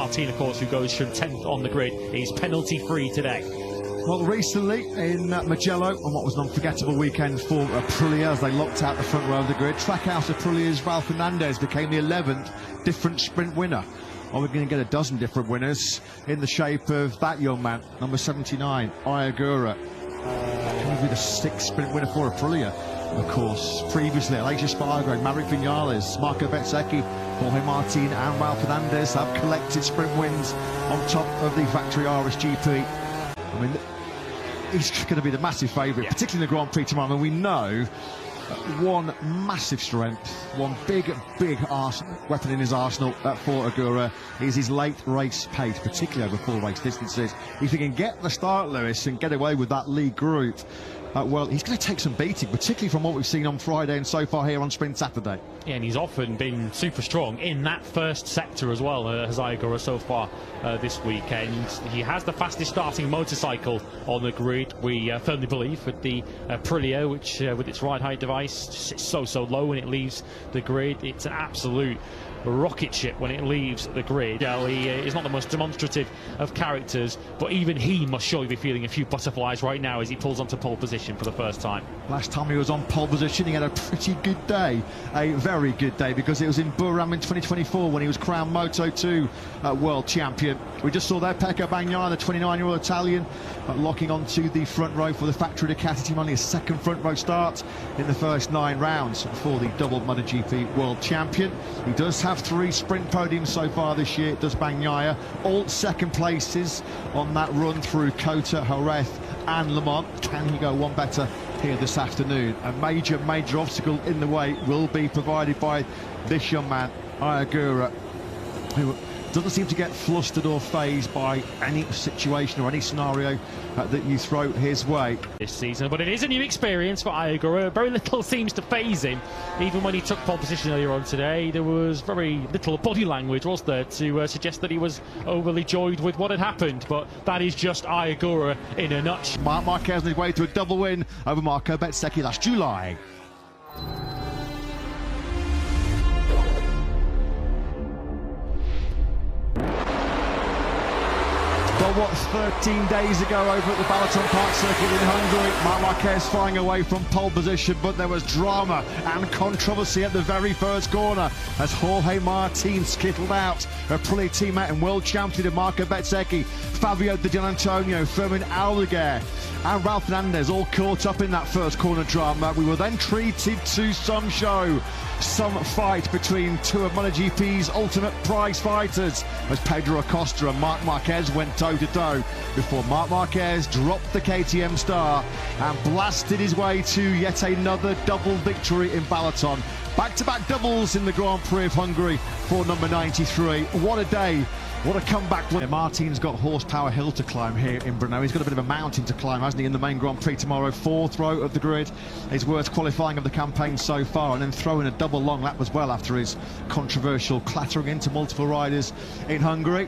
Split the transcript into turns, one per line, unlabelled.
Martin, of course, who goes from 10th on the grid, is penalty-free today.
Well, recently in Mugello, on what was an unforgettable weekend for Aprilia as they locked out the front row of the grid, Trackhouse Aprilia's Ralph Fernandez became the 11th different sprint winner. Well, we're going to get a dozen different winners in the shape of that young man, number 79, Ai Ogura. Going to be the 6th sprint winner for Aprilia. Of course, previously, Aleix Espargaro, Maverick Vinales, Marco Bezzecchi, Jorge Martin and Ralph Fernandez have collected sprint wins on top of the factory RSGP. I mean, he's going to be the massive favourite, particularly in the Grand Prix tomorrow. I mean, we know one massive strength, one big weapon in his arsenal for Ogura is his late race pace, particularly over full race distances. If he can get the start, Lewis, and get away with that lead group, well, he's going to take some beating, particularly from what we've seen on Friday and so far here on Sprint Saturday.
Yeah, and he's often been super strong in that first sector as well, as Ai Ogura so far this weekend. He has the fastest starting motorcycle on the grid, we firmly believe, with the Aprilia, which with its ride height device sits so low when it leaves the grid. It's an absolute rocket ship when it leaves the grid. He is not the most demonstrative of characters, but even he must surely be feeling a few butterflies right now as he pulls onto pole position for the first time.
Last time he was on pole position, he had a pretty good day, a very good day, because it was in Buram in 2024 when he was crowned Moto2 world champion. We just saw there Pecco Bagnaia, the 29-year-old Italian, locking onto the front row for the factory Ducati team, only a second front row start in the first 9 rounds for the double MotoGP world champion. He does have 3 sprint podiums so far this year, does Bagnaia, all second places on that run through Kota, Jerez and Le Mans. Can he go one better here this afternoon? A major obstacle in the way will be provided by this young man, Ai Ogura, who doesn't seem to get flustered or fazed by any situation or any scenario that you throw his way
this season. But it is a new experience for Ai Ogura. Very little seems to faze him. Even when he took pole position earlier on today, there was very little body language, was there, to suggest that he was overly joyed with what had happened. But that is just Ai Ogura in a nutshell.
Marc Marquez on his way to a double win over Marco Bezzecchi last July. Well, what, 13 days ago over at the Balaton Park circuit in Hungary, Marc Marquez flying away from pole position, but there was drama and controversy at the very first corner as Jorge Martin skittled out. Aprilia teammate and world champion Marco Bezzecchi, Fabio Di Giannantonio, Fermin Aldeguer and Ralph Fernandez all caught up in that first corner drama. We were then treated to some show, some fight between 2 of MotoGP's ultimate prize fighters as Pedro Acosta and Marc Marquez went toe-to-toe before Marc Marquez dropped the KTM star and blasted his way to yet another double victory in Balaton. Back-to-back doubles in the Grand Prix of Hungary for number 93. What a day. What a comeback. Martin's got Horsepower Hill to climb here in Brno. He's got a bit of a mountain to climb, hasn't he, in the main Grand Prix tomorrow. 4th row of the grid. His worst qualifying of the campaign so far, and then throwing a double long lap as well after his controversial clattering into multiple riders in Hungary.